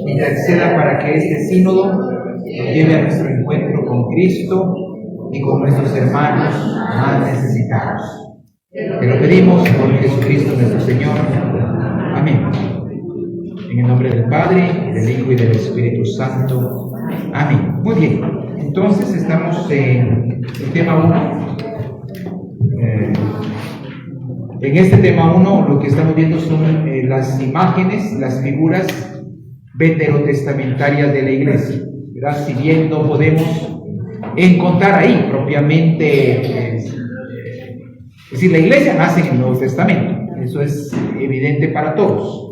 interceda para que este sínodo nos lleve a nuestro encuentro con Cristo y con nuestros hermanos más necesitados. Te lo pedimos por Jesucristo nuestro Señor. Amén. En el nombre del Padre, del Hijo y del Espíritu Santo. Amén. Muy bien. Entonces estamos en el tema 1. En este tema 1 lo que estamos viendo son las imágenes, las figuras veterotestamentarias de la iglesia, ¿verdad? Si bien no podemos encontrar ahí propiamente, es decir, la iglesia nace en el Nuevo Testamento, eso es evidente para todos,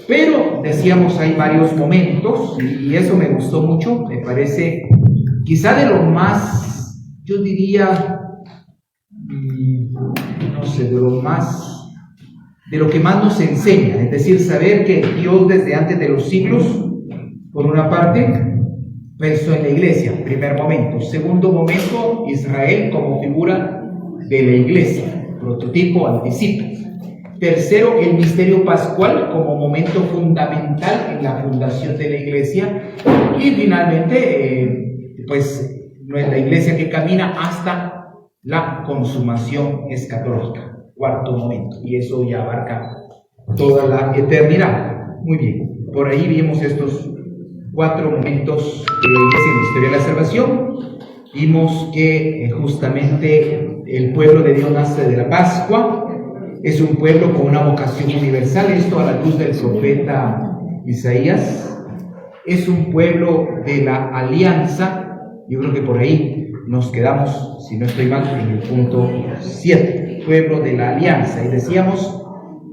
pero decíamos hay varios momentos y eso me gustó mucho, me parece quizá de lo más, yo diría, no sé, de lo que más nos enseña, es decir, saber que Dios desde antes de los siglos, por una parte, pensó en la iglesia, primer momento. Segundo momento, Israel como figura de la iglesia, prototipo al discípulo. Tercero, el misterio pascual como momento fundamental en la fundación de la iglesia. Y finalmente, pues, la iglesia que camina hasta la consumación escatológica. Cuarto momento, y eso ya abarca toda la eternidad. Muy bien, por ahí vimos estos 4 momentos de la iglesia en la historia de la salvación. Vimos que justamente el pueblo de Dios nace de la Pascua, es un pueblo con una vocación universal, esto a la luz del profeta Isaías, es un pueblo de la alianza. Yo creo que por ahí nos quedamos, si no estoy mal, en el punto 7. Pueblo de la alianza, y decíamos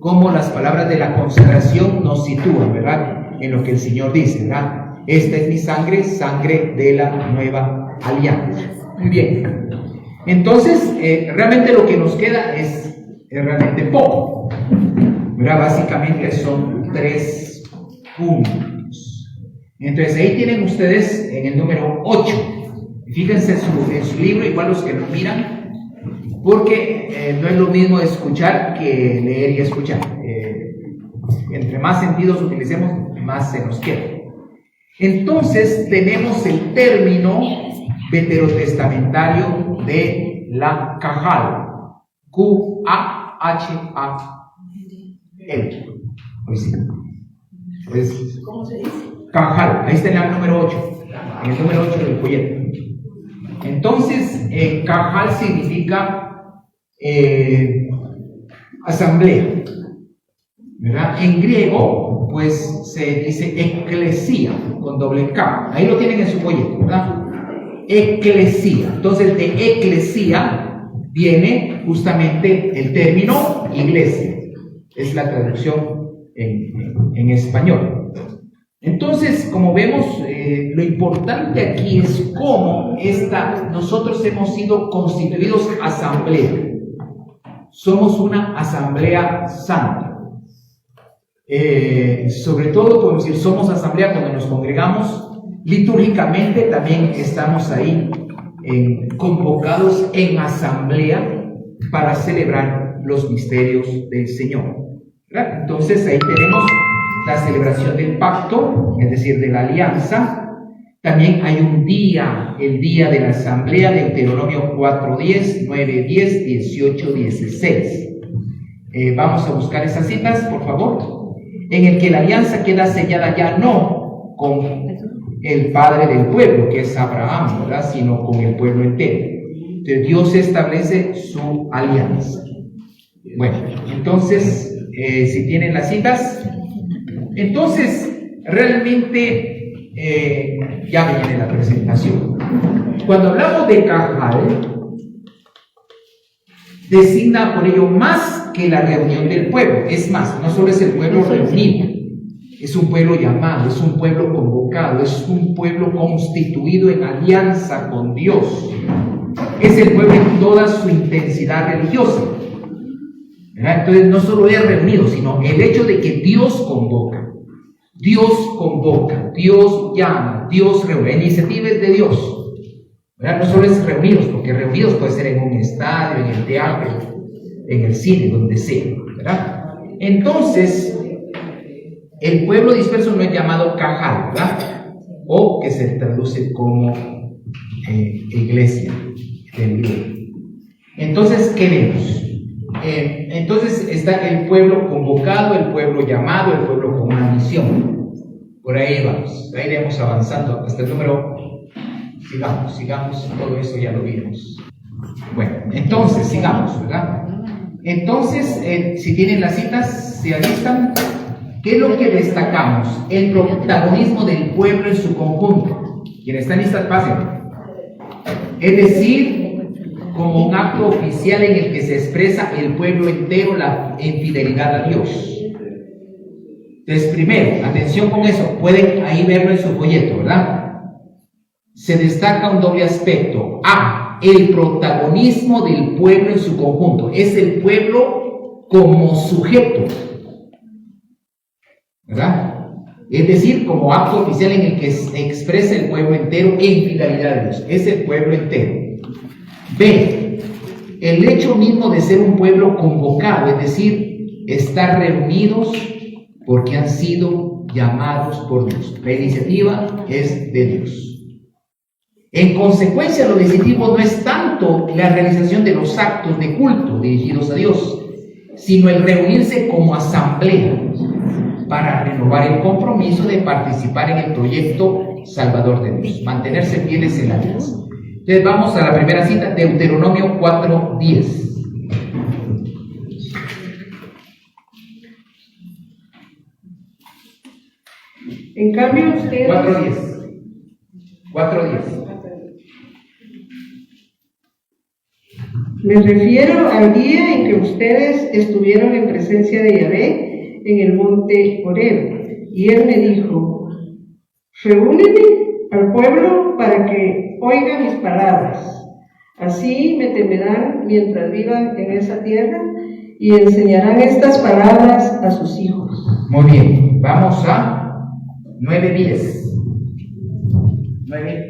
cómo las palabras de la consagración nos sitúan, ¿verdad?, en lo que el Señor dice, ¿verdad? Esta es mi sangre, sangre de la nueva alianza. Muy bien, entonces realmente lo que nos queda es realmente poco, ¿verdad? Básicamente son 3 puntos. Entonces ahí tienen ustedes en el número 8, fíjense en su libro, igual los que nos miran, porque no es lo mismo escuchar que leer y escuchar. Entre más sentidos utilicemos, más se nos queda. Entonces tenemos el término veterotestamentario de la Qahal, Q-A-H-A-L. ¿Cómo se dice? Qahal, ahí está en el número 8, en el número 8 del folleto. Entonces, Qahal significa asamblea, ¿verdad? En griego, pues se dice eclesía, con doble K. Ahí lo tienen en su folleto, ¿verdad? Eclesía. Entonces, de eclesía viene justamente el término iglesia. Es la traducción en español. Entonces, como vemos, lo importante aquí es cómo nosotros hemos sido constituidos asamblea. Somos una asamblea santa. Sobre todo podemos decir, somos asamblea cuando nos congregamos. Litúrgicamente también estamos ahí convocados en asamblea para celebrar los misterios del Señor, ¿verdad? Entonces ahí tenemos la celebración del pacto, es decir, de la alianza. También hay un día, el día de la asamblea, de Deuteronomio 4:10, 9:10, 18:16. Vamos a buscar esas citas, por favor. En el que la alianza queda sellada ya no con el padre del pueblo, que es Abraham, ¿verdad?, sino con el pueblo entero. Entonces Dios establece su alianza. Bueno, entonces, si tienen las citas, entonces realmente ya viene la presentación. Cuando hablamos de Qahal, designa por ello más que la reunión del pueblo. Es más, no solo es el pueblo reunido, es un pueblo llamado, es un pueblo convocado, es un pueblo constituido en alianza con Dios. Es el pueblo en toda su intensidad religiosa, ¿verdad? Entonces no solo es reunido, sino el hecho de que Dios convoca, Dios llama, Dios reúne. La iniciativa es de Dios, ¿verdad? No solo es reunidos, porque reunidos puede ser en un estadio, en el teatro, en el cine, donde sea, ¿verdad? Entonces, El pueblo disperso no es llamado cajal, ¿verdad? O que se traduce como iglesia del griego. Entonces, ¿qué vemos? Entonces está el pueblo convocado, el pueblo llamado, el pueblo con una misión. Por ahí vamos, ahí iremos avanzando hasta el número. Sigamos, todo eso ya lo vimos. Bueno, entonces, sigamos, ¿verdad? Entonces, si tienen las citas, se alistan. ¿Qué es lo que destacamos? El protagonismo del pueblo en su conjunto. Quienes están listas, pasen. Es decir, como un acto oficial en el que se expresa el pueblo entero en fidelidad a Dios. Entonces, primero, atención con eso, pueden ahí verlo en su folleto, ¿verdad? Se destaca un doble aspecto. El protagonismo del pueblo en su conjunto. Es el pueblo como sujeto, ¿verdad? Es decir, como acto oficial en el que se expresa el pueblo entero en fidelidad a Dios. Es el pueblo entero. B. El hecho mismo de ser un pueblo convocado, es decir, estar reunidos porque han sido llamados por Dios. La iniciativa es de Dios. En consecuencia, lo decisivo no es tanto la realización de los actos de culto dirigidos a Dios, sino el reunirse como asamblea para renovar el compromiso de participar en el proyecto salvador de Dios, mantenerse fieles en la alianza. Entonces vamos a la primera cita, Deuteronomio 4:10. En cambio ustedes... 4:10. Me refiero al día en que ustedes estuvieron en presencia de Yahvé en el monte Horeb, y él me dijo: reúneme al pueblo para que oiga mis palabras. Así me temerán mientras vivan en esa tierra y enseñarán estas palabras a sus hijos. Muy bien, vamos a 9:10. 9.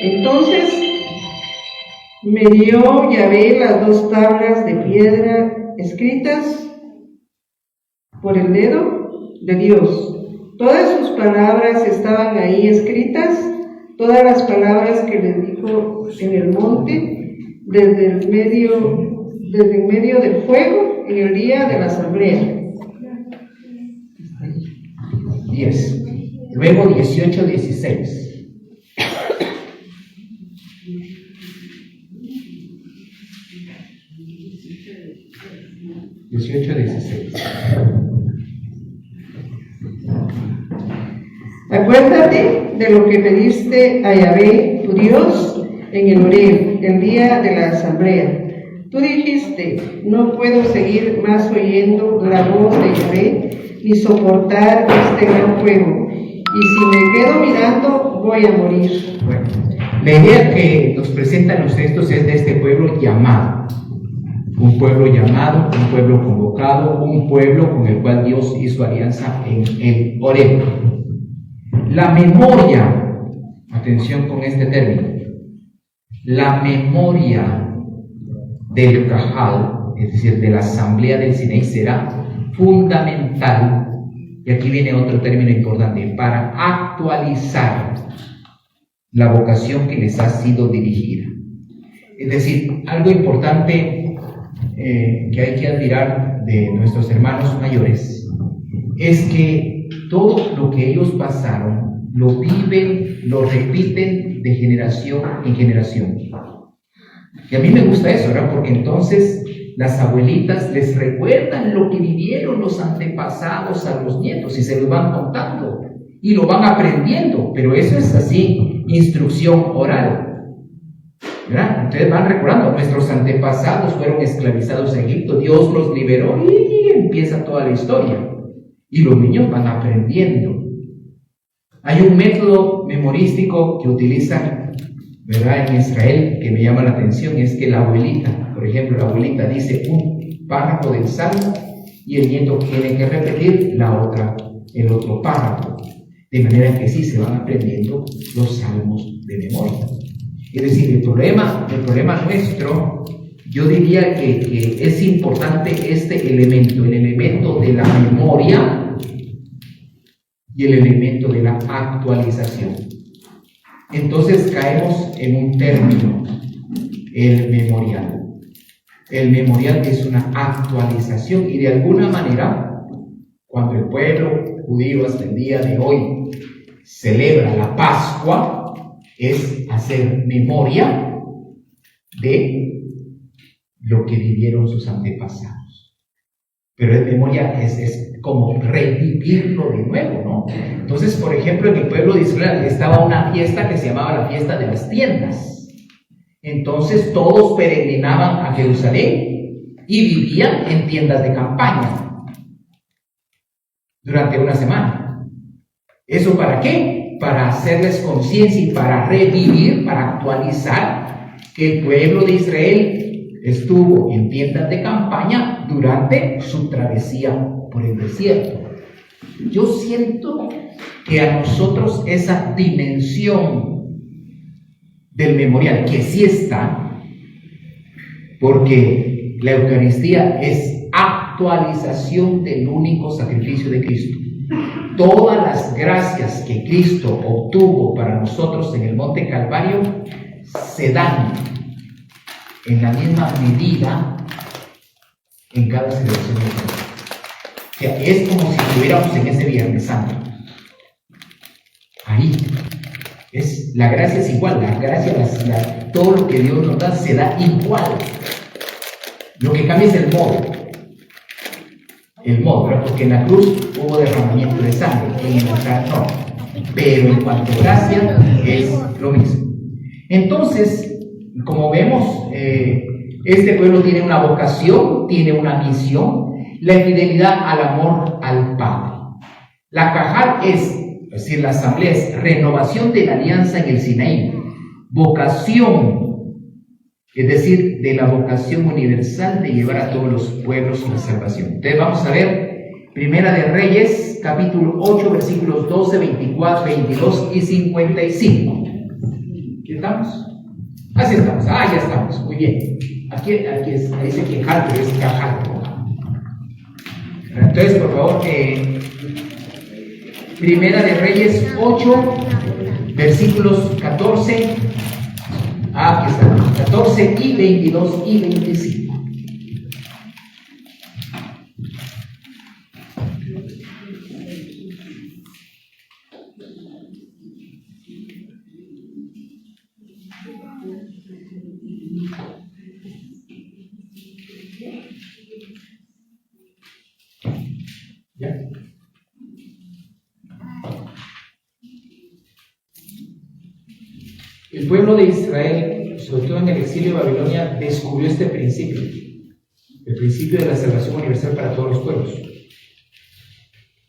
Entonces me dio Yahvé las 2 tablas de piedra escritas por el dedo de Dios. Todas sus palabras estaban ahí escritas, todas las palabras que les dijo en el monte, desde el medio del fuego, en el día de la asamblea. 10. Luego 18:16. 18:16. Acuérdate de lo que pediste a Yahvé, tu Dios, en el Horeb, el día de la asamblea. Tú dijiste: no puedo seguir más oyendo la voz de Yahvé, ni soportar este gran fuego, y si me quedo mirando, voy a morir. Bueno, la idea que nos presentan los textos es de este pueblo llamado. Un pueblo llamado, un pueblo convocado, un pueblo con el cual Dios hizo alianza en el Horeb. La memoria, atención con este término, la memoria del Cajal, es decir, de la asamblea del Sinaí, será fundamental, y aquí viene otro término importante, para actualizar la vocación que les ha sido dirigida. Es decir, algo importante que hay que admirar de nuestros hermanos mayores es que todo lo que ellos pasaron lo viven, lo repiten de generación en generación. Y a mí me gusta eso, ¿verdad? Porque entonces las abuelitas les recuerdan lo que vivieron los antepasados a los nietos y se lo van contando y lo van aprendiendo, pero eso es así, instrucción oral, ¿verdad? Entonces van recordando, nuestros antepasados fueron esclavizados a Egipto, Dios los liberó y empieza toda la historia. Y los niños van aprendiendo. Hay un método memorístico que utilizan ¿verdad? En Israel, que me llama la atención, es que la abuelita, por ejemplo, la abuelita dice un párrafo del salmo y el nieto tiene que repetir el otro párrafo. De manera que sí se van aprendiendo los salmos de memoria. Es decir, el problema nuestro, yo diría que es importante este elemento, el elemento de la memoria y el elemento de la actualización. Entonces caemos en un término, el memorial. El memorial es una actualización y de alguna manera, cuando el pueblo judío hasta el día de hoy celebra la Pascua, es hacer memoria de lo que vivieron sus antepasados. Pero es memoria, es como revivirlo de nuevo, ¿no? Entonces, por ejemplo, en el pueblo de Israel estaba una fiesta que se llamaba la fiesta de las tiendas. Entonces todos peregrinaban a Jerusalén y vivían en tiendas de campaña durante una semana. ¿Eso para qué? Para hacerles conciencia y para revivir, para actualizar que el pueblo de Israel estuvo en tiendas de campaña durante su travesía por el desierto. Yo siento que a nosotros esa dimensión del memorial, que sí está, porque la Eucaristía es actualización del único sacrificio de Cristo. Todas las gracias que Cristo obtuvo para nosotros en el Monte Calvario se dan en la misma medida en cada celebración de Cristo. O sea, es como si estuviéramos en ese Viernes Santo. Ahí es, la gracia es igual, la gracia, todo lo que Dios nos da se da igual. Lo que cambia es el modo, ¿verdad? Porque en la cruz hubo derramamiento de sangre, en el altar no. Pero en cuanto a gracia es lo mismo. Entonces, como vemos, este pueblo tiene una vocación, tiene una misión, la fidelidad al amor al Padre. La Cajal es decir, la asamblea es renovación de la alianza en el Sinaí, vocación, es decir, de la vocación universal de llevar a todos los pueblos a la salvación. Entonces vamos a ver Primera de Reyes, capítulo 8, versículos 12, 24, 22 y 55. ¿Qué estamos? Así estamos, ya estamos, muy bien. Aquí dice que Jalto es Cajal. Entonces, por favor, Primera de Reyes 8, versículos 14, aquí está, 14 y 22 y 25. ¿Ya? El pueblo de Israel, sobre todo en el exilio de Babilonia, descubrió este principio, el principio de la salvación universal para todos los pueblos.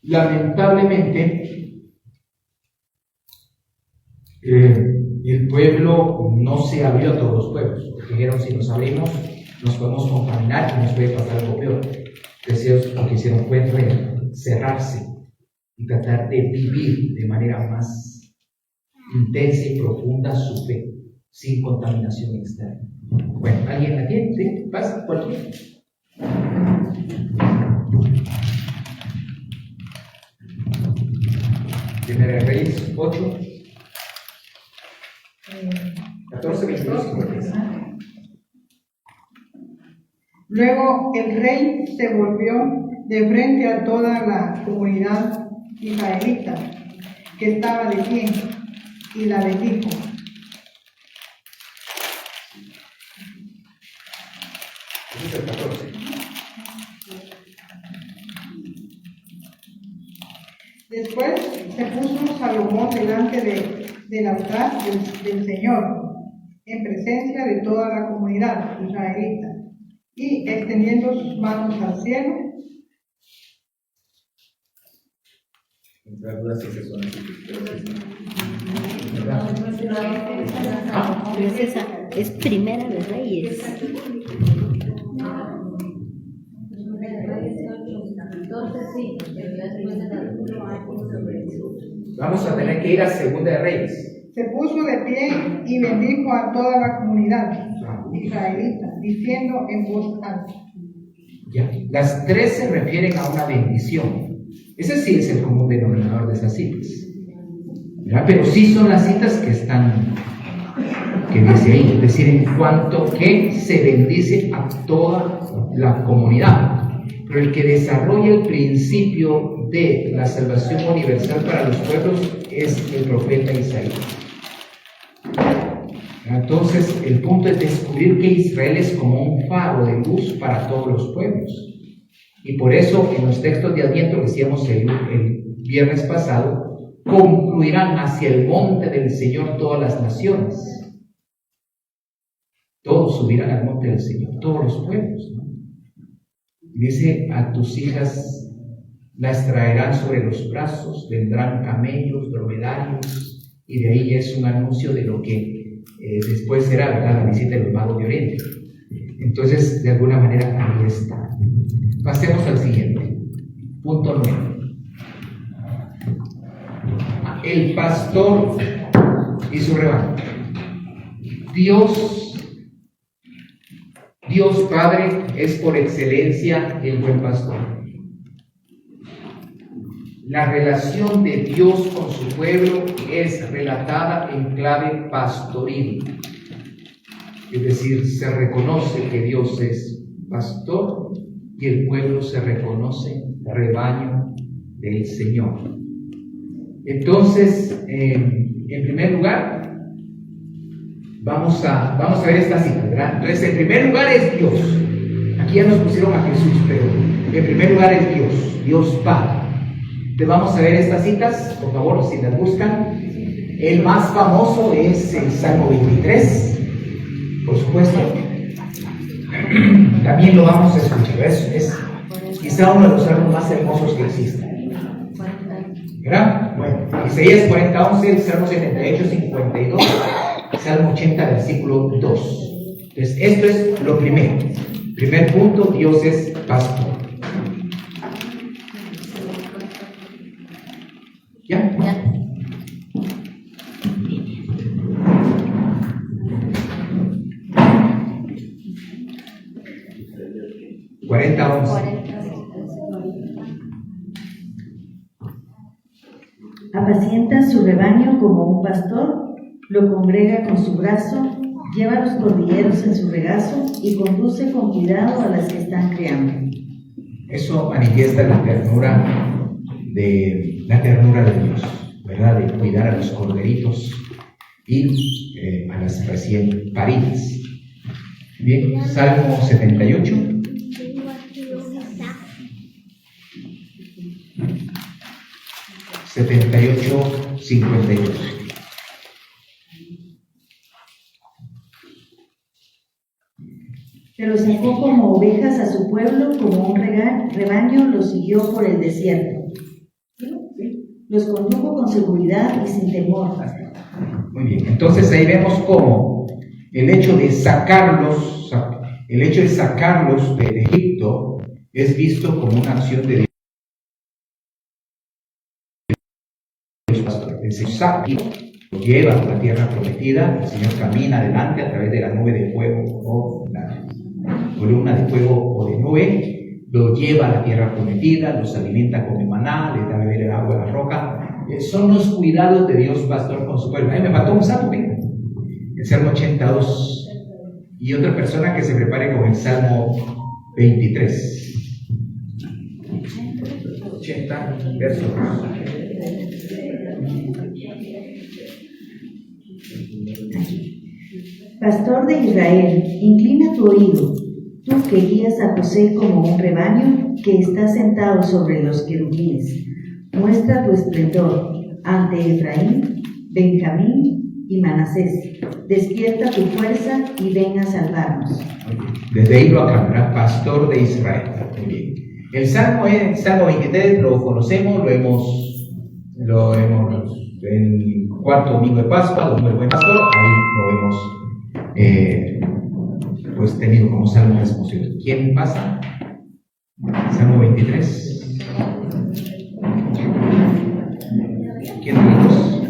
Lamentablemente, el pueblo no se abrió a todos los pueblos, porque dijeron, si nos abrimos, nos podemos contaminar y nos puede pasar algo peor. Entonces, lo que hicieron fue cerrarse y tratar de vivir de manera más intensa y profunda su fe, sin contaminación externa. Bueno, ¿alguien la tiene? ¿Sí? ¿Pasa? ¿Cualquiera? Primera de Reyes 8, 14, 22, 56. Luego el rey se volvió de frente a toda la comunidad israelita que estaba de pie y la bendijo. Ese es el 14. Después se puso Salomón delante del altar del Señor, en presencia de toda la comunidad israelita, y extendiendo sus manos al cielo, Entre algunas excepciones. No es esa, es Primera de Reyes. Vamos a tener que ir a Segunda de Reyes. Se puso de pie y bendijo a toda la comunidad israelita, diciendo en voz alta. Ya. Las tres se refieren a una bendición. Ese sí es el común denominador de esas citas. ¿Verdad? Pero sí son las citas que están, que dice ahí, es decir, en cuanto que se bendice a toda la comunidad. Pero el que desarrolla el principio de la salvación universal para los pueblos es el profeta Isaías. Entonces, el punto es descubrir que Israel es como un faro de luz para todos los pueblos. Y por eso, en los textos de Adviento que decíamos el viernes pasado, concluirán hacia el monte del Señor todas las naciones. Todos subirán al monte del Señor, todos los pueblos, ¿no? Dice, a tus hijas las traerán sobre los brazos, vendrán camellos, dromedarios, y de ahí es un anuncio de lo que después será, ¿verdad?, la visita de los magos de Oriente. Entonces, de alguna manera, ahí está. Pasemos al siguiente. Punto 9. El pastor y su rebaño. Dios Padre es por excelencia el buen pastor. La relación de Dios con su pueblo es relatada en clave pastoril. Es decir, se reconoce que Dios es pastor y el pueblo se reconoce rebaño del Señor. Entonces, en primer lugar, vamos a ver esta cita, ¿verdad? Entonces, en primer lugar es Dios. Aquí ya nos pusieron a Jesús, pero en primer lugar es Dios Padre. Entonces, vamos a ver estas citas, por favor, si las buscan. El más famoso es el Salmo 23, por supuesto. También lo vamos a escuchar. Es quizá uno de los salmos más hermosos que existen. ¿Verdad? Bueno, Isaías 40:11, el Salmo 78:52, Salmo 80, versículo 2. Entonces, esto es lo primero. Primer punto, Dios es pastor. ¿Ya? 40:11. Apacienta su rebaño como un pastor, lo congrega con su brazo, lleva los cordilleros en su regazo y conduce con cuidado a las que están criando. Eso manifiesta la ternura de Dios, ¿verdad? De cuidar a los corderitos y a las recién paridas. Bien, Salmo 78. (78, 52). Pero sacó como ovejas a su pueblo, como un rebaño los siguió por el desierto. Los condujo con seguridad y sin temor. Muy bien, entonces ahí vemos cómo el hecho de sacarlos de Egipto es visto como una acción de Dios. El Señor saca y lo lleva a la tierra prometida. El Señor camina adelante a través de la nube de fuego o la columna de fuego o de nube, lo lleva a la tierra prometida, los alimenta con el maná, les da a beber el agua de la roca. Son los cuidados de Dios pastor con su pueblo. A mí me faltó un salmo, venga, el Salmo 82, y otra persona que se prepare con el Salmo 23. 80, verso 2. Pastor de Israel, inclina tu oído, tú que guías a José como un rebaño que está sentado sobre los querubines. Muestra tu esplendor ante Efraín, Benjamín y Manasés. Despierta tu fuerza y ven a salvarnos. Desde ahí lo aclamará, pastor de Israel. Muy bien. El Salmo 23 lo conocemos, lo hemos Lo vemos el cuarto domingo de Pascua, domingo del Buen Pastor, ahí lo hemos pues tenido como salmo responsorial. ¿Quién pasa? Salmo 23. ¿Quién tenemos?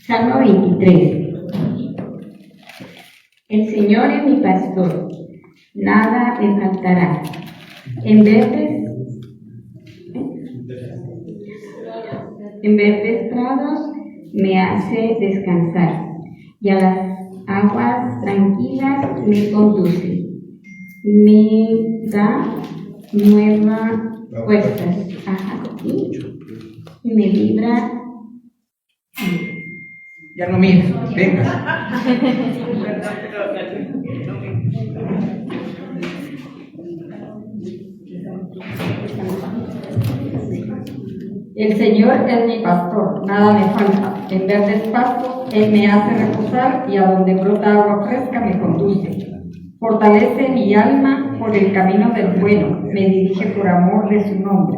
Salmo 23. El Señor es mi pastor, nada me faltará. En verdes prados me hace descansar, y a las aguas tranquilas me conduce. Me da nuevas fuerzas, y me libra. Ya no mires, venga. El Señor es mi pastor, nada me falta. En verdes pastos Él me hace reposar, y a donde brota agua fresca me conduce. Fortalece mi alma por el camino del bueno, me dirige por amor de su nombre.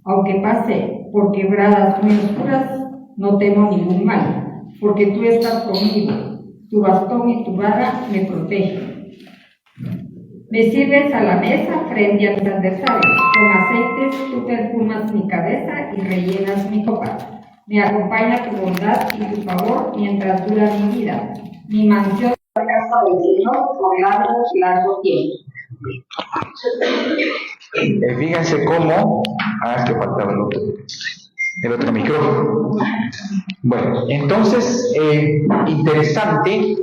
Aunque pase por quebradas muy oscuras, no temo ningún mal, porque tú estás conmigo. Tu bastón y tu vara me protegen. Me sirves a la mesa frente a mis adversarios. Con aceites tú perfumas mi cabeza y rellenas mi copa. Me acompaña tu bondad y tu favor mientras dura mi vida. Mi mansión es la casa del Señor por largo tiempo. Fíjense cómo. Es que faltaba el otro micrófono. Bueno, entonces, interesante,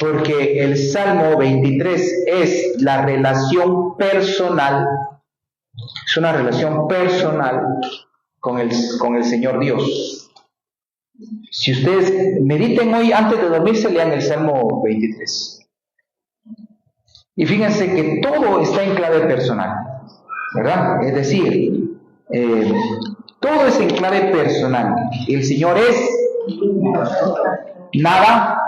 porque el Salmo 23 es la relación personal, es una relación personal con el Señor Dios. Si ustedes mediten hoy, antes de dormirse, lean el Salmo 23. Y fíjense que todo está en clave personal, ¿verdad? Es decir, todo es en clave personal. El Señor es, nada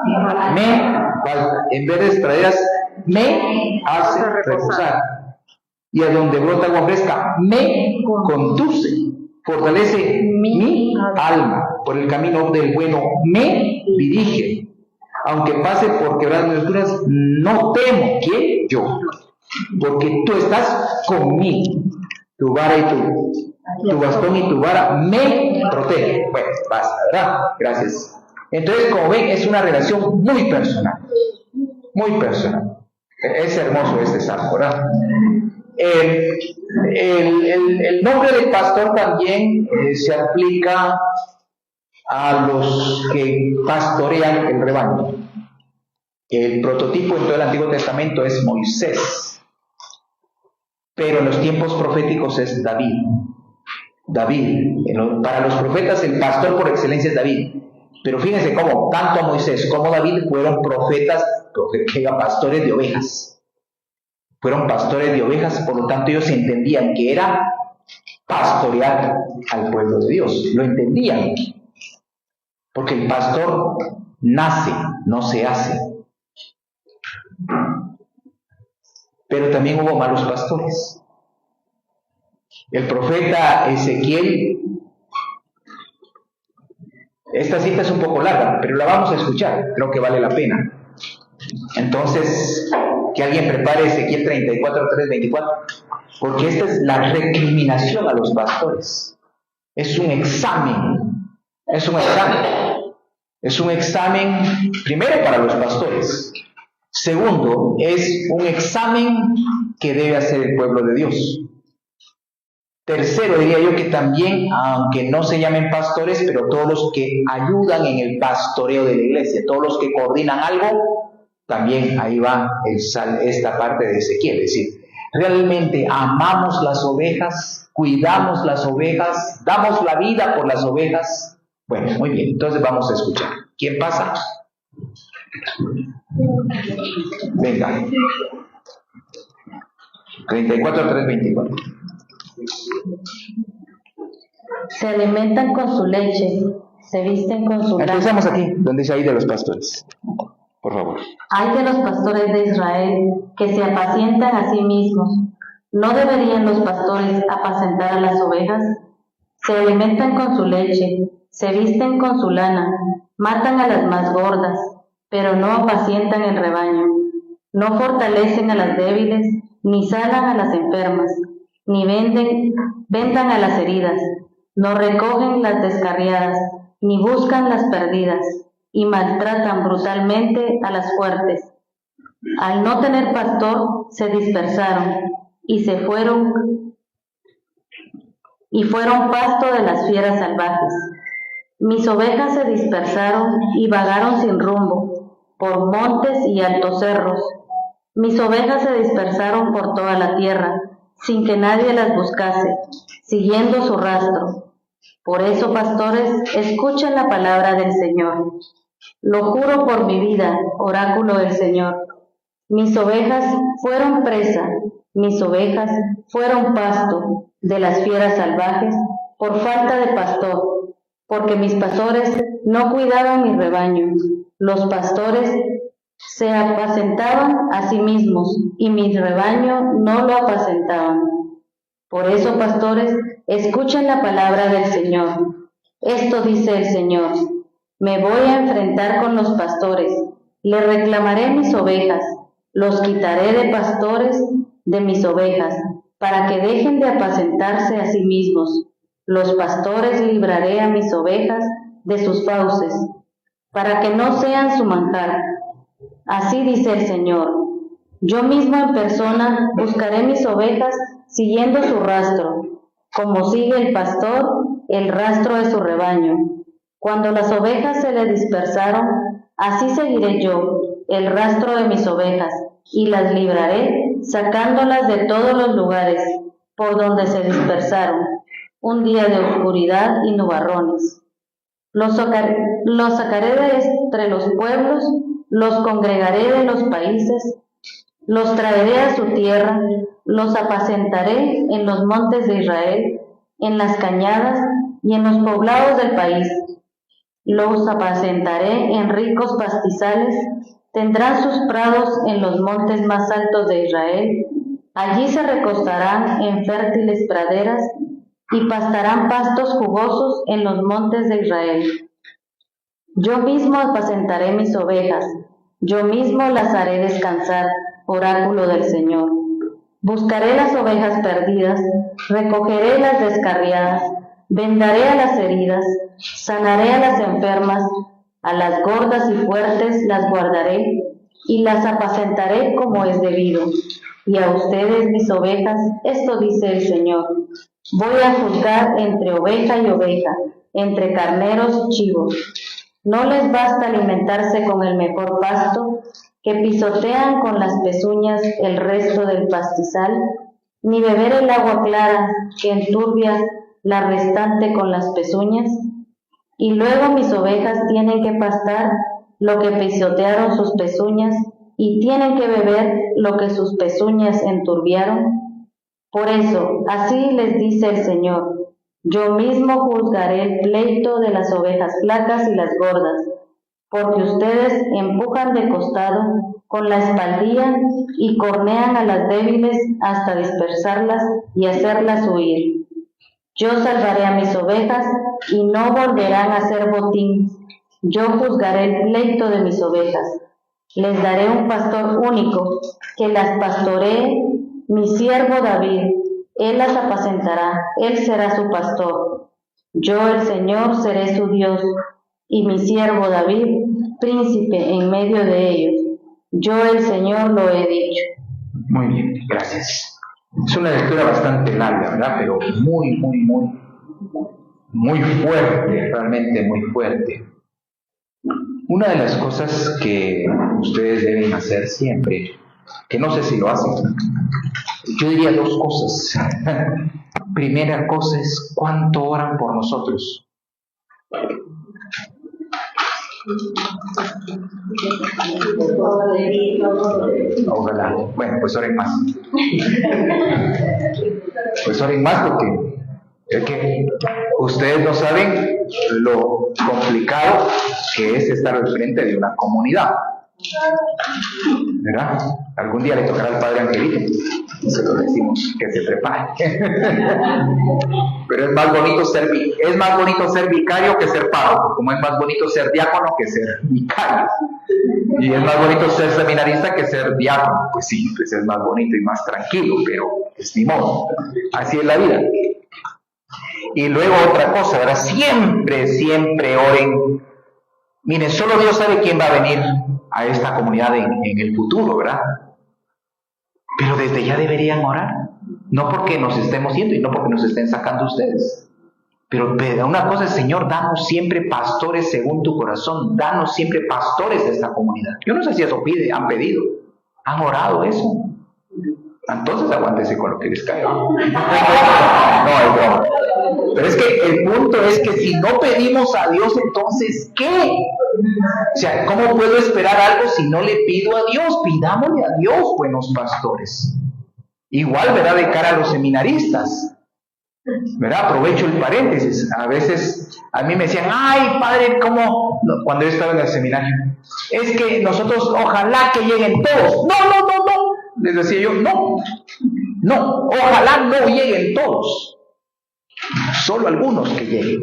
me falta. En verdes praderas me hace reposar, y a donde brota agua fresca me conduce. Fortalece mi alma, por el camino del bueno me dirige. Aunque pase por quebradas oscuras, no temo. ¿Quién? Yo. Porque tú estás conmigo. Tu vara y tu bastón y tu vara me protegen. Bueno, basta, ¿verdad? Gracias. Entonces, como ven, es una relación muy personal. Muy personal. Es hermoso este salmo, ¿verdad? El nombre del pastor también se aplica a los que pastorean el rebaño. El prototipo en todo el Antiguo Testamento es Moisés, pero en los tiempos proféticos es David. Para los profetas el pastor por excelencia es David. Pero fíjense cómo tanto Moisés como David fueron profetas, pastores de ovejas. Fueron pastores de ovejas, por lo tanto ellos entendían que era pastorear al pueblo de Dios. Lo entendían. Porque el pastor nace, no se hace. Pero también hubo malos pastores. El profeta Ezequiel, esta cita es un poco larga, pero la vamos a escuchar, creo que vale la pena. Entonces, que alguien prepare Ezequiel 34, 3, 24, porque esta es la recriminación a los pastores. Es un examen, primero para los pastores. Segundo, es un examen que debe hacer el pueblo de Dios. Tercero, diría yo que también, aunque no se llamen pastores, pero todos los que ayudan en el pastoreo de la iglesia, todos los que coordinan algo, también ahí va esta parte de Ezequiel. Es decir, realmente amamos las ovejas, cuidamos las ovejas, damos la vida por las ovejas. Bueno, muy bien, entonces vamos a escuchar. ¿Quién pasa? Venga. 34, 3, 24. Se alimentan con su leche, se visten con su lana. Empezamos aquí, donde dice ahí de los pastores. Por favor. Ay de los pastores de Israel, que se apacientan a sí mismos. ¿No deberían los pastores apacentar a las ovejas? Se alimentan con su leche, se visten con su lana, matan a las más gordas, pero no apacientan el rebaño. No fortalecen a las débiles, ni sanan a las enfermas, ni vendan a las heridas, no recogen las descarriadas, ni buscan las perdidas, y maltratan brutalmente a las fuertes. Al no tener pastor, se dispersaron, y fueron pasto de las fieras salvajes. Mis ovejas se dispersaron y vagaron sin rumbo, por montes y altos cerros. Mis ovejas se dispersaron por toda la tierra, sin que nadie las buscase, siguiendo su rastro. Por eso, pastores, escuchen la palabra del Señor. Lo juro por mi vida, oráculo del Señor. Mis ovejas fueron presa, mis ovejas fueron pasto de las fieras salvajes por falta de pastor, porque mis pastores no cuidaban mi rebaño. Los pastores se apacentaban a sí mismos y mi rebaño no lo apacentaban. Por eso, pastores, escuchen la palabra del Señor. Esto dice el Señor: me voy a enfrentar con los pastores, le reclamaré mis ovejas, los quitaré de pastores de mis ovejas, para que dejen de apacentarse a sí mismos. Los pastores libraré a mis ovejas de sus fauces, para que no sean su manjar. Así dice el Señor: yo mismo en persona buscaré mis ovejas siguiendo su rastro, como sigue el pastor el rastro de su rebaño. Cuando las ovejas se le dispersaron, así seguiré yo el rastro de mis ovejas, y las libraré, sacándolas de todos los lugares por donde se dispersaron, un día de oscuridad y nubarrones. Los sacaré de entre los pueblos, los congregaré de los países, los traeré a su tierra, los apacentaré en los montes de Israel, en las cañadas y en los poblados del país. Los apacentaré en ricos pastizales, tendrán sus prados en los montes más altos de Israel. Allí se recostarán en fértiles praderas y pastarán pastos jugosos en los montes de Israel. Yo mismo apacentaré mis ovejas, yo mismo las haré descansar, oráculo del Señor. Buscaré las ovejas perdidas, recogeré las descarriadas, vendaré a las heridas, sanaré a las enfermas, a las gordas y fuertes las guardaré y las apacentaré como es debido. Y a ustedes, mis ovejas, esto dice el Señor: voy a juzgar entre oveja y oveja, entre carneros y chivos. No les basta alimentarse con el mejor pasto, que pisotean con las pezuñas el resto del pastizal, ni beber el agua clara, que enturbia la restante con las pezuñas. Y luego mis ovejas tienen que pastar lo que pisotearon sus pezuñas, y tienen que beber lo que sus pezuñas enturbiaron. Por eso, así les dice el Señor: yo mismo juzgaré el pleito de las ovejas flacas y las gordas, porque ustedes empujan de costado con la espaldilla y cornean a las débiles hasta dispersarlas y hacerlas huir. Yo salvaré a mis ovejas y no volverán a ser botín. Yo juzgaré el pleito de mis ovejas. Les daré un pastor único, que las pastoree, mi siervo David. Él las apacentará, él será su pastor. Yo, el Señor, seré su Dios, y mi siervo David, príncipe en medio de ellos. Yo, el Señor, lo he dicho. Muy bien, gracias. Es una lectura bastante larga, ¿verdad? Pero muy fuerte, realmente muy fuerte. Una de las cosas que ustedes deben hacer siempre, que no sé si lo hacen, yo diría dos cosas. Primera cosa es cuánto oran por nosotros. Ojalá. Bueno, pues oren más. Pues oren más porque es que ustedes no saben lo complicado que es estar al frente de una comunidad. ¿Verdad? Algún día le tocará al padre Angelito. Nosotros le decimos que se prepare. Pero es más bonito ser vicario que ser párroco, como es más bonito ser diácono que ser vicario. Y es más bonito ser seminarista que ser diácono. Pues sí, pues es más bonito y más tranquilo, pero es ni modo. Así es la vida. Y luego otra cosa, ¿verdad? Siempre oren. Miren, solo Dios sabe quién va a venir a esta comunidad en el futuro, ¿verdad? Pero desde ya deberían orar. No porque nos estemos yendo y no porque nos estén sacando ustedes. Pero una cosa es, Señor, danos siempre pastores según tu corazón. Danos siempre pastores de esta comunidad. Yo no sé si eso han pedido. ¿Han orado eso? Entonces aguántense con lo que les caiga. No, es broma. Pero es que el punto es que si no pedimos a Dios, entonces, ¿qué? O sea, ¿cómo puedo esperar algo si no le pido a Dios? Pidámosle a Dios buenos pastores. Igual, ¿verdad? De cara a los seminaristas. ¿Verdad? Aprovecho el paréntesis. A veces a mí me decían, ay, padre, ¿cómo? Cuando yo estaba en el seminario. Es que nosotros, ojalá que lleguen todos. No. Les decía yo, no, ojalá no lleguen todos. Solo algunos que lleguen.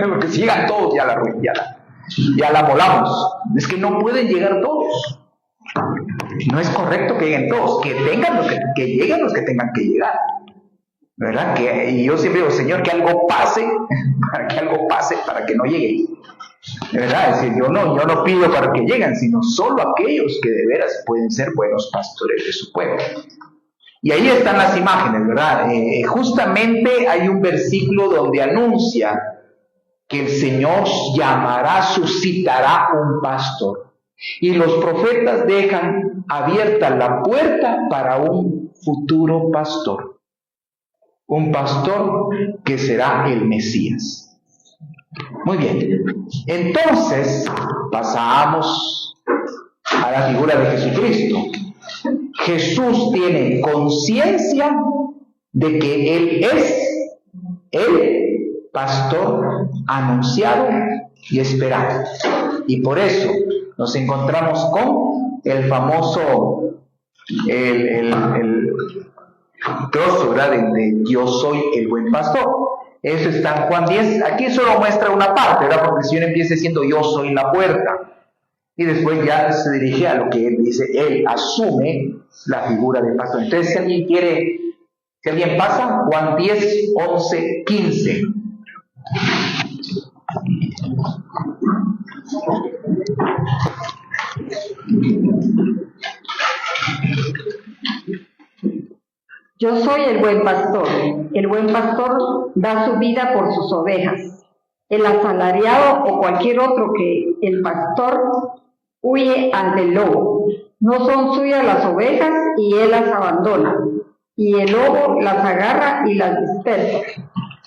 Porque si llegan todos, ya la volamos. Es que no pueden llegar todos. No es correcto que lleguen todos. Que lleguen los que tengan que llegar. ¿Verdad? Y yo siempre digo, Señor, que algo pase para que no lleguen. ¿Verdad? Es decir, yo no pido para que lleguen, sino solo aquellos que de veras pueden ser buenos pastores de su pueblo. Y ahí están las imágenes, ¿verdad? Justamente hay un versículo donde anuncia que el Señor suscitará un pastor. Y los profetas dejan abierta la puerta para un futuro pastor. Un pastor que será el Mesías. Muy bien. Entonces, pasamos a la figura de Jesucristo. Jesús tiene conciencia de que Él es el pastor anunciado y esperado. Y por eso nos encontramos con el famoso, el trozo, ¿verdad? De yo soy el buen pastor. Eso está en Juan 10. Aquí solo muestra una parte, ¿verdad? Porque si uno empieza diciendo yo soy la puerta, y después ya se dirige a lo que él dice, él asume la figura del pastor. Entonces, si alguien pasa, Juan 10, 11, 15. Yo soy el buen pastor. El buen pastor da su vida por sus ovejas. El asalariado o cualquier otro que el pastor huye ante el lobo. No son suyas las ovejas y él las abandona. Y el lobo las agarra y las dispersa.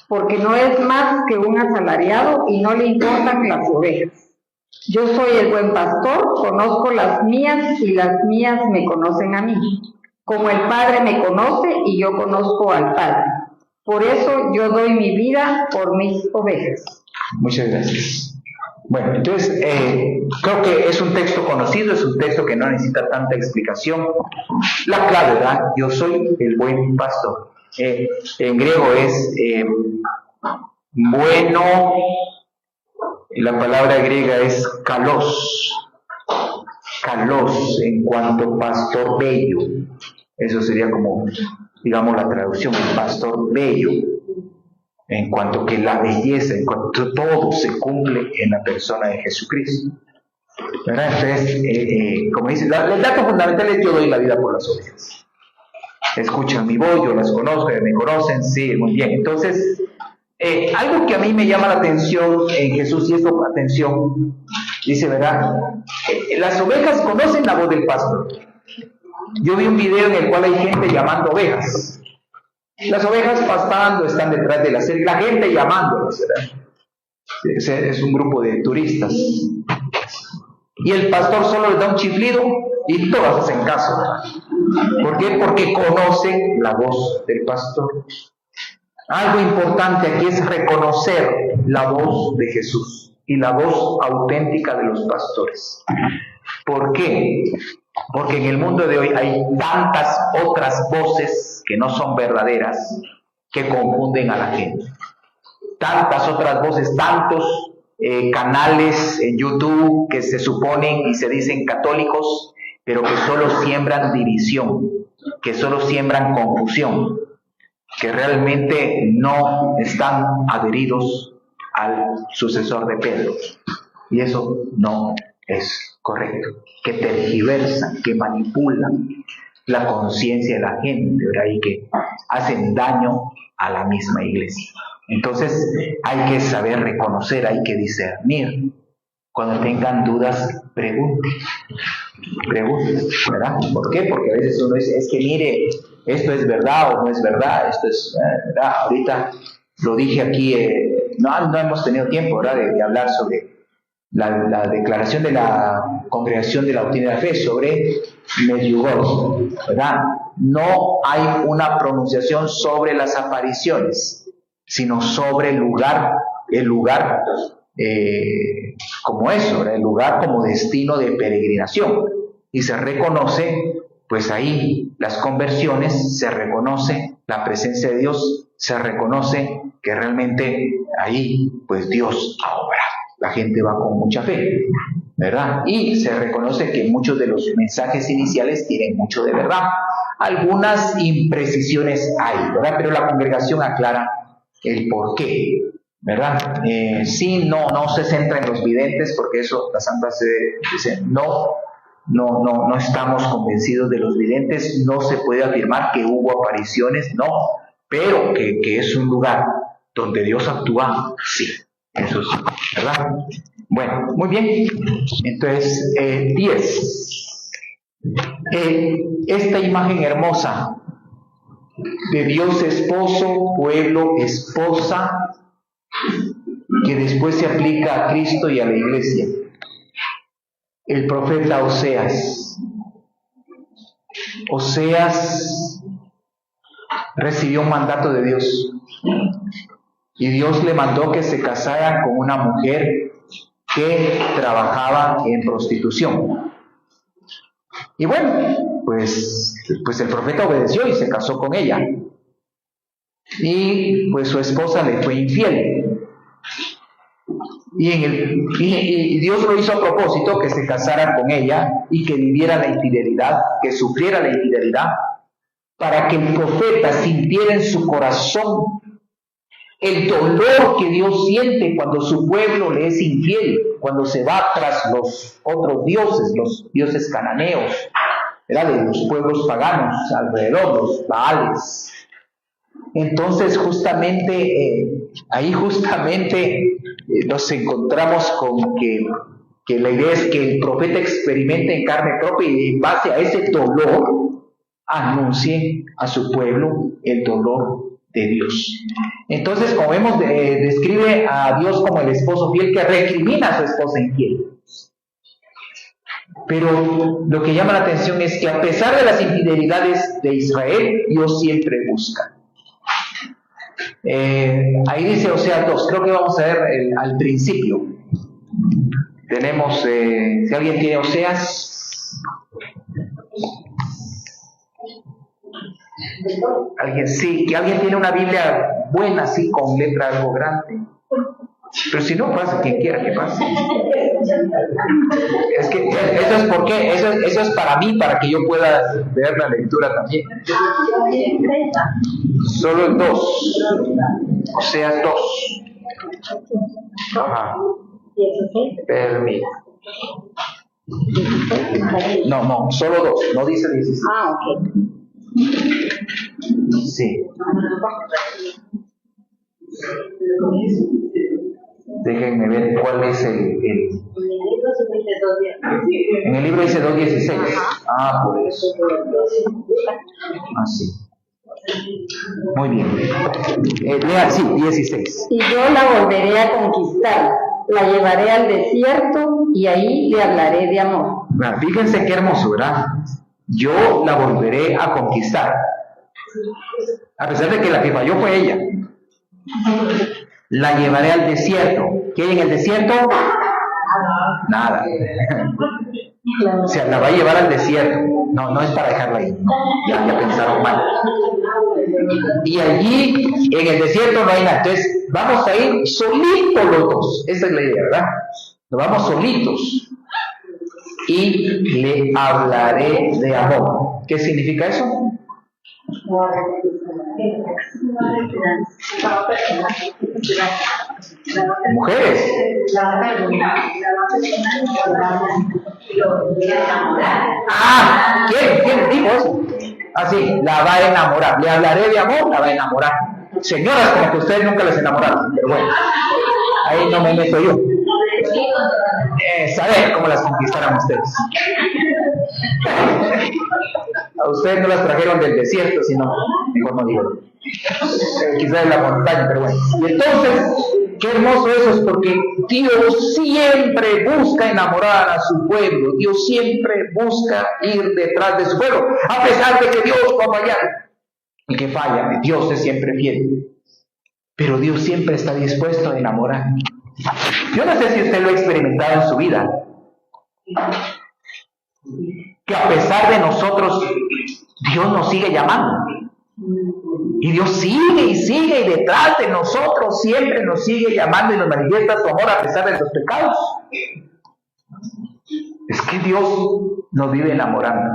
Porque no es más que un asalariado y no le importan las ovejas. Yo soy el buen pastor, conozco las mías y las mías me conocen a mí. Como el Padre me conoce y yo conozco al Padre. Por eso yo doy mi vida por mis ovejas. Muchas gracias. Bueno, entonces creo que es un texto conocido, es un texto que no necesita tanta explicación. La clave, ¿verdad? Yo soy el buen pastor. En griego es bueno, y la palabra griega es kalos. Kalos, en cuanto pastor bello. Eso sería como, digamos, la traducción, el pastor bello. En cuanto que la belleza, en cuanto todo se cumple en la persona de Jesucristo. ¿Verdad? Entonces, como dice, el dato fundamental es yo doy la vida por las ovejas. Escuchan mi voz, yo las conozco, me conocen, sí, muy bien. Entonces, algo que a mí me llama la atención en Jesús, y esto, atención, dice, ¿verdad? Las ovejas conocen la voz del pastor. Yo vi un video en el cual hay gente llamando ovejas. Las ovejas pastando están detrás de la gente llamándolas, ¿verdad? Es un grupo de turistas. Y el pastor solo les da un chiflido y todas hacen caso, ¿verdad? ¿Por qué? Porque conocen la voz del pastor. Algo importante aquí es reconocer la voz de Jesús y la voz auténtica de los pastores. ¿Por qué? Porque en el mundo de hoy hay tantas otras voces que no son verdaderas que confunden a la gente. Tantas otras voces, tantos canales en YouTube que se suponen y se dicen católicos, pero que solo siembran división, que solo siembran confusión, que realmente no están adheridos al sucesor de Pedro. Y eso no es correcto, que tergiversan, que manipulan la conciencia de la gente, ¿verdad? Y que hacen daño a la misma iglesia. Entonces hay que saber reconocer, hay que discernir. Cuando tengan dudas, pregunten, ¿verdad? ¿Por qué? Porque a veces uno dice, es que mire, esto es verdad o no es verdad, esto es verdad. Ahorita lo dije aquí, no hemos tenido tiempo, ¿verdad?, de hablar sobre la declaración de la Congregación de la Doctrina de la Fe sobre Medjugorje, ¿verdad? No hay una pronunciación sobre las apariciones, sino sobre el lugar como eso, ¿verdad? El lugar como destino de peregrinación. Y se reconoce, pues ahí, las conversiones, se reconoce la presencia de Dios, se reconoce que realmente ahí, pues Dios ha obrado. La gente va con mucha fe, ¿verdad? Y se reconoce que muchos de los mensajes iniciales tienen mucho de verdad. Algunas imprecisiones hay, ¿verdad? Pero la congregación aclara el por qué, ¿verdad? Sí, no se centra en los videntes, porque eso la Santa Sede dice, no estamos convencidos de los videntes, no se puede afirmar que hubo apariciones, no, pero que es un lugar donde Dios actúa, sí. Eso sí, ¿verdad? Bueno, muy bien. Entonces, 10. Esta imagen hermosa de Dios esposo, pueblo, esposa, que después se aplica a Cristo y a la iglesia. El profeta Oseas. Oseas recibió un mandato de Dios. Y Dios le mandó que se casara con una mujer que trabajaba en prostitución. Y bueno, pues el profeta obedeció y se casó con ella. Y pues su esposa le fue infiel. Y Dios lo hizo a propósito, que se casara con ella y que viviera la infidelidad, que sufriera la infidelidad, para que el profeta sintiera en su corazón el dolor que Dios siente cuando su pueblo le es infiel, cuando se va tras los otros dioses, los dioses cananeos, ¿verdad?, de los pueblos paganos alrededor, los Baales. Entonces ahí nos encontramos con que la idea es que el profeta experimente en carne propia y en base a ese dolor anuncie a su pueblo el dolor de Dios. Entonces, como vemos, describe a Dios como el esposo fiel que recrimina a su esposa infiel. Pero lo que llama la atención es que a pesar de las infidelidades de Israel, Dios siempre busca. Ahí dice Oseas 2, creo que vamos a ver al principio. Tenemos, si alguien tiene Oseas. Que alguien tiene una Biblia buena, así, con letra algo grande. Pero si no, pasa, quien quiera que pase. Es que eso es para mí, para que yo pueda ver la lectura también. Solo el 2. O sea, 2. Ajá. Permítame. No, solo 2. No dice 16. Ah, ok. Sí. Déjenme ver cuál es el... En el libro dice 2:16. Ah, por eso. Así. Muy bien. Lea, sí, 16. Y yo la volveré a conquistar, la llevaré al desierto y ahí le hablaré de amor. Bueno, fíjense qué hermoso, ¿verdad? Yo la volveré a conquistar. A pesar de que la que falló fue ella. La llevaré al desierto. ¿Qué hay en el desierto? nada. O sea, la va a llevar al desierto. No, no es para dejarla ahí. No, ya pensaron mal. Y allí, en el desierto no hay nada. Entonces, vamos a ir solitos los dos. Esa es la idea, ¿verdad? Nos vamos solitos. Y le hablaré de amor. ¿Qué significa eso? Mujeres. ¿Quién dijo eso? Así, la va a enamorar. Le hablaré de amor, la va a enamorar. Señoras, como que ustedes nunca les enamoraron, pero bueno, ahí no me meto yo. Saber cómo las conquistaron ustedes. A ustedes no las trajeron del desierto, sino, mejor no digo, quizás de la montaña, pero bueno. Y entonces, qué hermoso eso es, porque Dios siempre busca enamorar a su pueblo. Dios siempre busca ir detrás de su pueblo, a pesar de que Dios va a fallar. El que falla, Dios es siempre fiel. Pero Dios siempre está dispuesto a enamorar. Yo no sé si usted lo ha experimentado en su vida, que a pesar de nosotros, Dios nos sigue llamando. Y Dios sigue y detrás de nosotros siempre nos sigue llamando y nos manifiesta su amor a pesar de nuestros pecados. Es que Dios nos vive enamorando.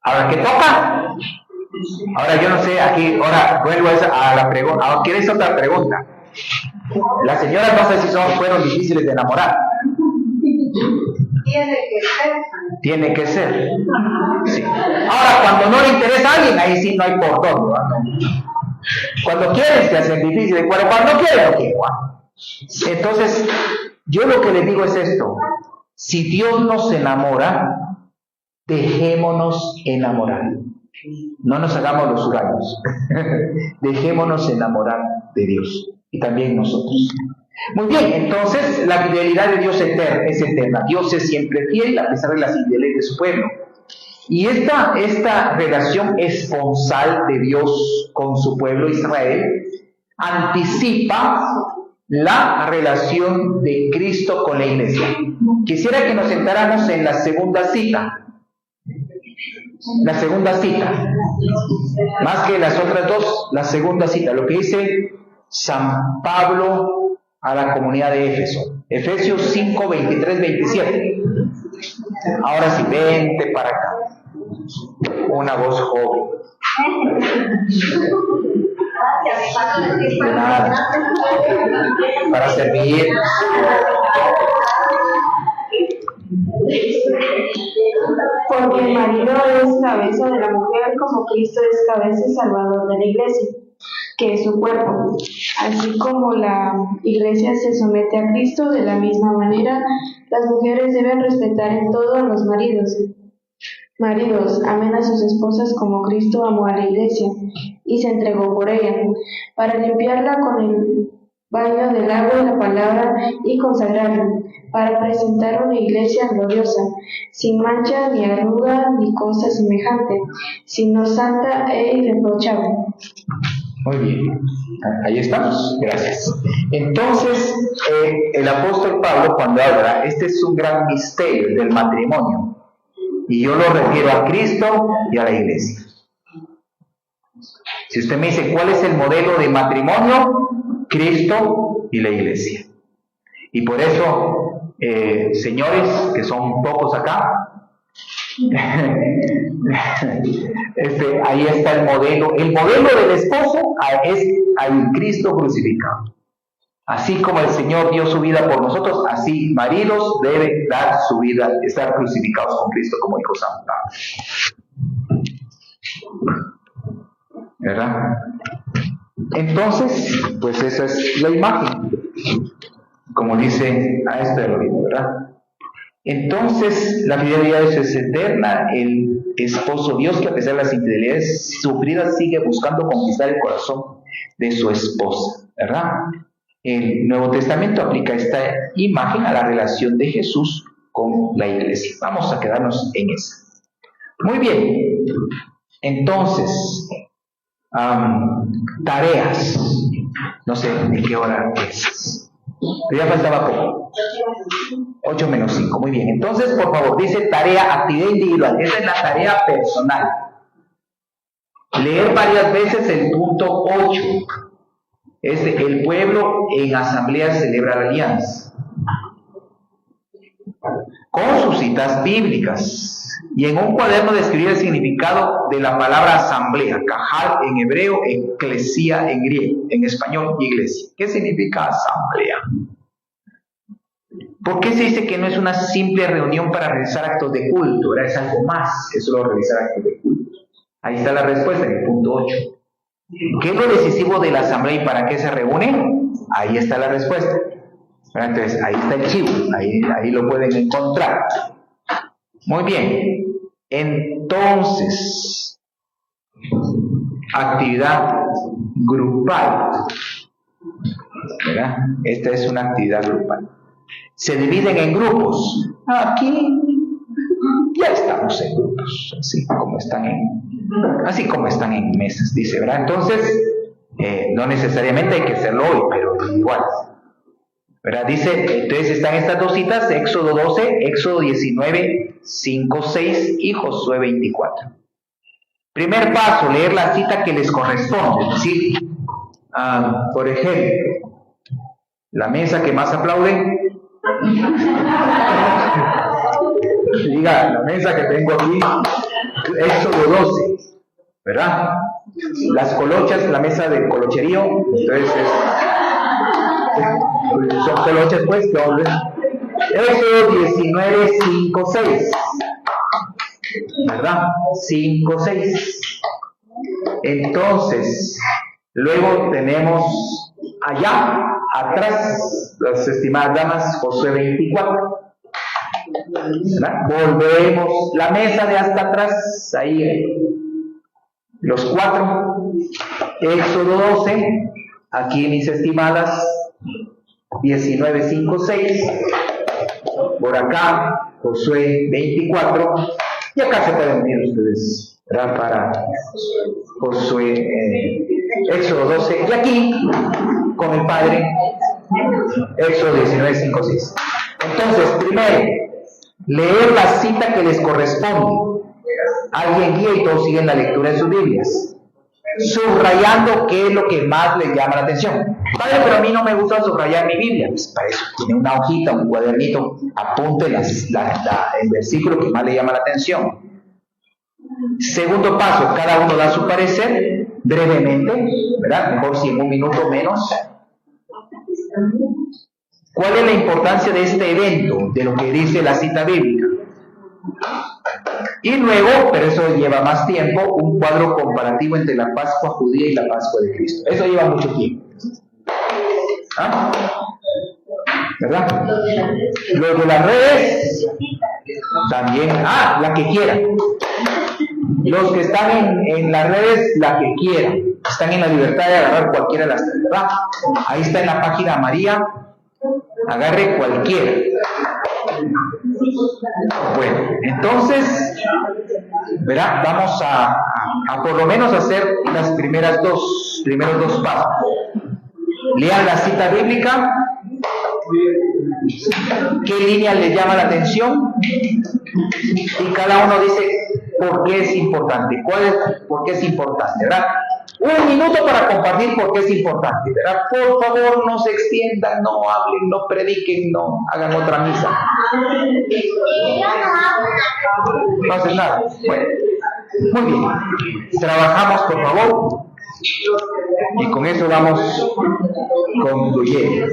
Ahora, ¿qué toca? Ahora yo no sé, aquí, ahora vuelvo a la pregunta. Ahora, ¿quieres otra pregunta? Las señoras no sé si fueron difíciles de enamorar. Tiene que ser. Sí. Ahora, cuando no le interesa a alguien, ahí sí no hay por dónde, ¿no? Cuando quieren se hacen difíciles, pero cuando no quieren, ok. Entonces, yo lo que les digo es esto: si Dios nos enamora, dejémonos enamorar. No nos hagamos los huraños. Dejémonos enamorar de Dios y también nosotros. Muy bien, entonces la fidelidad de Dios es eterna. Dios es siempre fiel a pesar de las infidelidades de su pueblo. Y esta relación esponsal de Dios con su pueblo Israel anticipa la relación de Cristo con la iglesia. Quisiera que nos sentáramos en la segunda cita. La segunda cita, más que las otras dos, la segunda cita, lo que dice San Pablo a la comunidad de Éfeso, Efesios 5, 23, 27. Ahora sí, vente para acá. Una voz joven. De nada. Para servir. Porque el marido es cabeza de la mujer, como Cristo es cabeza y salvador de la iglesia, que es su cuerpo. Así como la iglesia se somete a Cristo, de la misma manera las mujeres deben respetar en todo a los maridos. Maridos, amen a sus esposas como Cristo amó a la iglesia y se entregó por ella, para limpiarla con el baño del agua y la palabra y consagrarla, para presentar una iglesia gloriosa, sin mancha ni arruga ni cosa semejante, sino santa e irreprochable. Muy bien, ahí estamos, gracias. Entonces, el apóstol Pablo, cuando habla, este es un gran misterio del matrimonio, y yo lo refiero a Cristo y a la iglesia. Si usted me dice, ¿cuál es el modelo de matrimonio? Cristo y la iglesia. Y por eso, señores, que son pocos acá, ahí está el modelo. El modelo del esposo es al Cristo crucificado. Así como el Señor dio su vida por nosotros, así maridos deben dar su vida, estar crucificados con Cristo, como dijo San Pablo. ¿Verdad? Entonces, pues esa es la imagen, como dice a esto de lo mismo, ¿verdad? Entonces, la fidelidad es eterna. El esposo Dios, que a pesar de las infidelidades sufridas, sigue buscando conquistar el corazón de su esposa, ¿verdad? El Nuevo Testamento aplica esta imagen a la relación de Jesús con la iglesia. Vamos a quedarnos en esa. Muy bien. Entonces, tareas. No sé en qué hora es. Pero ya faltaba poco. 8 menos 5, muy bien. Entonces, por favor, dice tarea, actividad individual. Esa es la tarea personal. Leer varias veces el punto 8. El pueblo en asamblea celebra la alianza. Con sus citas bíblicas. Y en un cuaderno de escribir el significado de la palabra asamblea, cajal en hebreo, eclesia en griego, en español, iglesia. ¿Qué significa asamblea? ¿Por qué se dice que no es una simple reunión para realizar actos de culto? ¿Verdad? Es algo más que solo realizar actos de culto. Ahí está la respuesta en el punto 8. ¿Qué es lo decisivo de la asamblea y para qué se reúne? Ahí está la respuesta. Entonces, ahí está el chivo, ahí lo pueden encontrar. Muy bien. Entonces, actividad grupal. ¿Verdad? Esta es una actividad grupal. Se dividen en grupos. Aquí ya estamos en grupos, así como están en mesas, dice, ¿verdad? Entonces, no necesariamente hay que hacerlo hoy, pero igual, ¿verdad? Dice, entonces están estas dos citas, Éxodo 12, Éxodo 19, 5, 6 y Josué 24. Primer paso, leer la cita que les corresponde, es decir, por ejemplo, la mesa que más aplaude, diga, la mesa que tengo aquí, Éxodo 12, ¿verdad? Las colochas, la mesa del colocherío, entonces son colochas pues, dobles. Éxodo 19, 5, 6, ¿verdad? 5, 6. Entonces, luego tenemos allá, atrás, las estimadas damas, Josué 24. ¿Verdad? Volvemos la mesa de hasta atrás, ahí los 4, Éxodo 12, aquí mis estimadas 19, 5, 6, por acá Josué 24, y acá se pueden unir ustedes, ¿verdad? Para Josué, Éxodo 12, y aquí con el Padre, Éxodo 19, 5, 6. Entonces, primero, leer la cita que les corresponde. Alguien guía y todos siguen la lectura de sus Biblias, subrayando qué es lo que más les llama la atención. Padre, pero a mí no me gusta subrayar mi Biblia. Pues para eso tiene una hojita, un cuadernito, apunte el versículo que más le llama la atención. Segundo paso, cada uno da su parecer brevemente, ¿verdad? Mejor si en un minuto menos. ¿Cuál es la importancia de este evento, de lo que dice la cita bíblica? Y luego, pero eso lleva más tiempo, un cuadro comparativo entre la Pascua judía y la Pascua de Cristo. Eso lleva mucho tiempo. ¿Ah? ¿Verdad? Lo de las redes, también, la que quieran. Los que están en las redes, la que quieran. Están en la libertad de agarrar cualquiera de las tres, ¿verdad? Ahí está en la página María. Agarre cualquiera. Bueno, entonces, ¿verdad? Vamos a por lo menos hacer las primeros dos pasos. Lean la cita bíblica. ¿Qué línea les llama la atención? Y cada uno dice por qué es importante. ¿Por qué es importante? ¿Verdad? Un minuto para compartir por qué es importante, ¿verdad? Por favor, no se extiendan, no hablen, no prediquen, no hagan otra misa. No hacen nada. Bueno, muy bien. Trabajamos, por favor. Y con eso vamos concluyendo.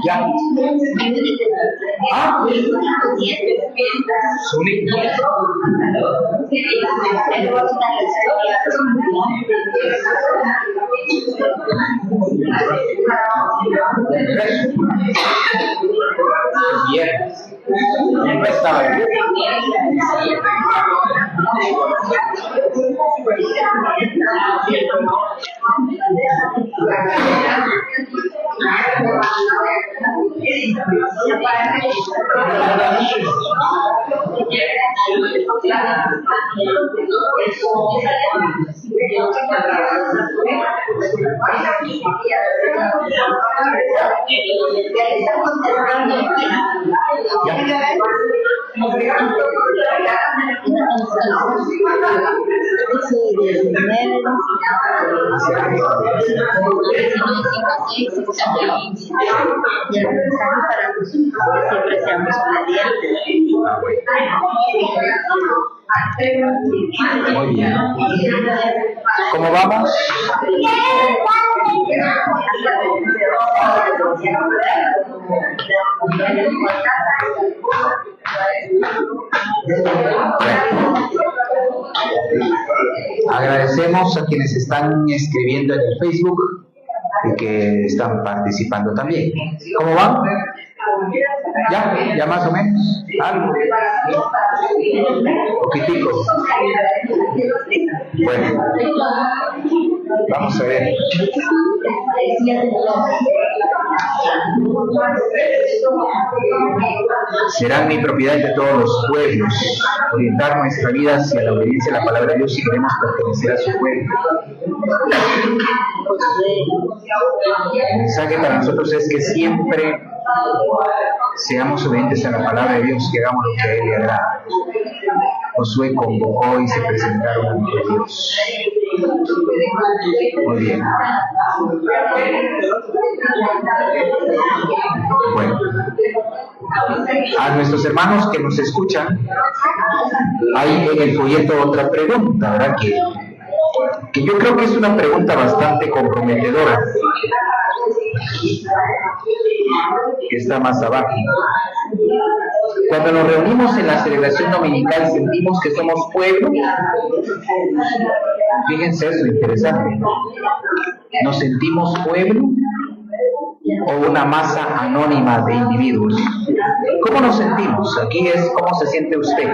Ya. Ah. Suni. Bien. No estaba bien. Muy bien. ¿Cómo vamos? Agradecemos a quienes están escribiendo en el Facebook y que están participando también. ¿Cómo van? ¿Ya más o menos? ¿Algo? Poquitico. Bueno, vamos a ver. Serán mi propiedad de todos los pueblos. Orientar nuestra vida hacia la obediencia a la palabra de Dios si queremos pertenecer a su pueblo. El mensaje para nosotros es que siempre seamos obedientes a la palabra de Dios, que hagamos lo que a Él le agrada. Josué convocó y se presentaron ante Dios. Muy bien. Bueno, a nuestros hermanos que nos escuchan, hay en el folleto otra pregunta, ¿verdad? Que yo creo que es una pregunta bastante comprometedora, que está más abajo. Cuando nos reunimos en la celebración dominical, sentimos que somos pueblo. Fíjense eso, interesante. ¿Nos sentimos pueblo o una masa anónima de individuos? ¿Cómo nos sentimos? Aquí es cómo se siente usted.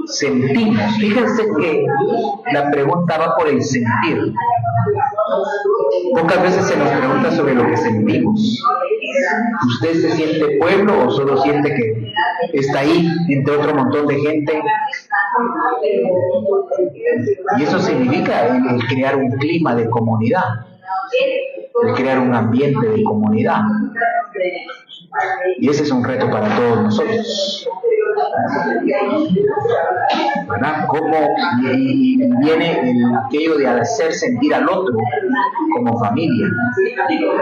Sentimos. Fíjense que la pregunta va por el sentir. Pocas veces se nos pregunta sobre lo que sentimos. ¿Usted se siente pueblo o solo siente que está ahí entre otro montón de gente? Y eso significa el crear un clima de comunidad, el crear un ambiente de comunidad. Y ese es un reto para todos nosotros. ¿Verdad? ¿Cómo viene aquello de hacer sentir al otro como familia,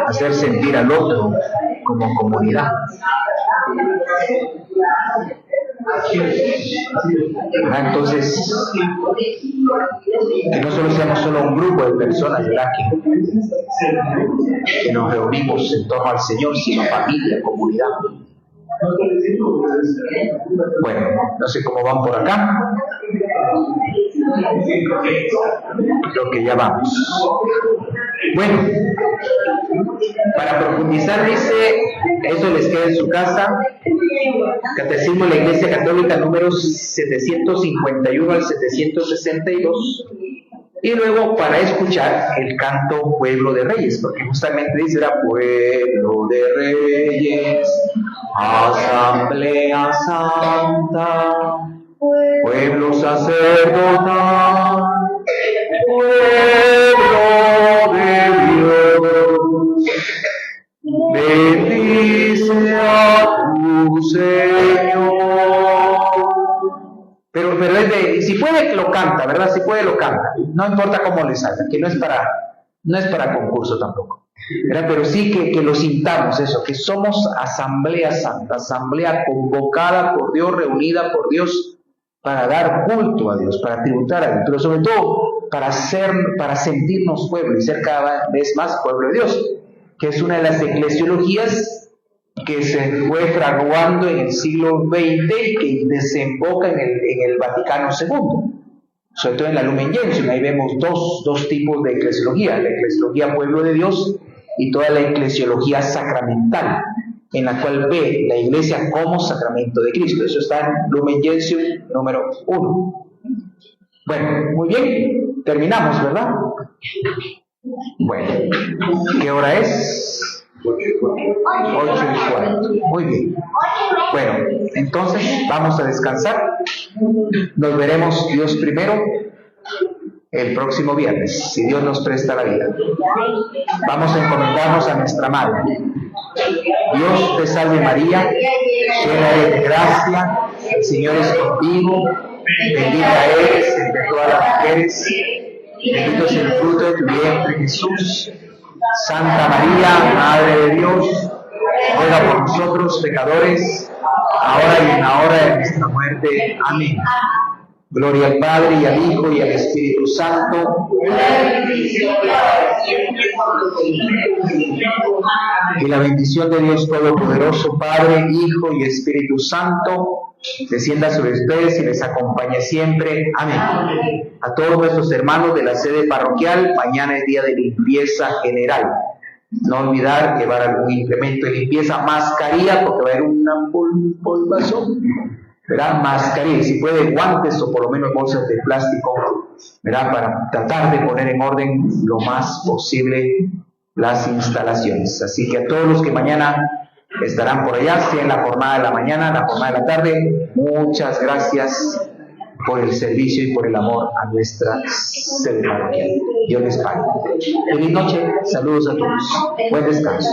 hacer sentir al otro como comunidad? Entonces, que no solo seamos solo un grupo de personas, ¿verdad?, que nos reunimos en torno al Señor, sino familia, comunidad. Bueno, no sé cómo van por acá. Creo que ya vamos. Bueno, para profundizar, dice, eso les queda en su casa, Catecismo de la Iglesia Católica, números 751 al 762, y luego para escuchar el canto Pueblo de Reyes, porque justamente dice, era Pueblo de Reyes, Asamblea Santa, pueblo sacerdotal, pueblo de Dios, bendice a tu Señor. Pero es de, si puede lo canta, ¿verdad? Si puede lo canta, no importa cómo le salga, que no es para concurso tampoco, ¿verdad? Pero sí que lo sintamos eso, que somos asamblea santa, asamblea convocada por Dios, reunida por Dios, para dar culto a Dios, para tributar a Dios, pero sobre todo para sentirnos pueblo y ser cada vez más pueblo de Dios, que es una de las eclesiologías que se fue fraguando en el siglo XX y que desemboca en el Vaticano II, sobre todo en la Lumen Gentium. Ahí vemos dos tipos de eclesiología, la eclesiología pueblo de Dios y toda la eclesiología sacramental, en la cual ve la Iglesia como sacramento de Cristo. Eso está en Lumen Gentium número 1. Bueno, muy bien, terminamos, ¿verdad? Bueno, ¿qué hora es? 8:15. Muy bien. Bueno, entonces vamos a descansar. Nos veremos, Dios primero, el próximo viernes, si Dios nos presta la vida. Vamos a encomendarnos a nuestra Madre. Dios te salve María, llena eres de gracia, el Señor es contigo, bendita eres entre todas las mujeres, bendito es el fruto de tu vientre Jesús. Santa María, Madre de Dios, ruega por nosotros pecadores, ahora y en la hora de nuestra muerte. Amén. Gloria al Padre, y al Hijo, y al Espíritu Santo. Y la bendición de Dios Todopoderoso, Padre, Hijo y Espíritu Santo, descienda sobre ustedes y les acompañe siempre. Amén. A todos nuestros hermanos de la sede parroquial, mañana es día de limpieza general. No olvidar llevar algún implemento de limpieza, mascarilla, porque va a haber una polvazón, ¿verdad? Mascarilla, si puede guantes o por lo menos bolsas de plástico, ¿verdad? Para tratar de poner en orden lo más posible las instalaciones. Así que a todos los que mañana estarán por allá, sea en la jornada de la mañana, la jornada de la tarde, muchas gracias por el servicio y por el amor a nuestra sede parroquial. Dios les pague. Feliz noche, saludos a todos. Buen descanso.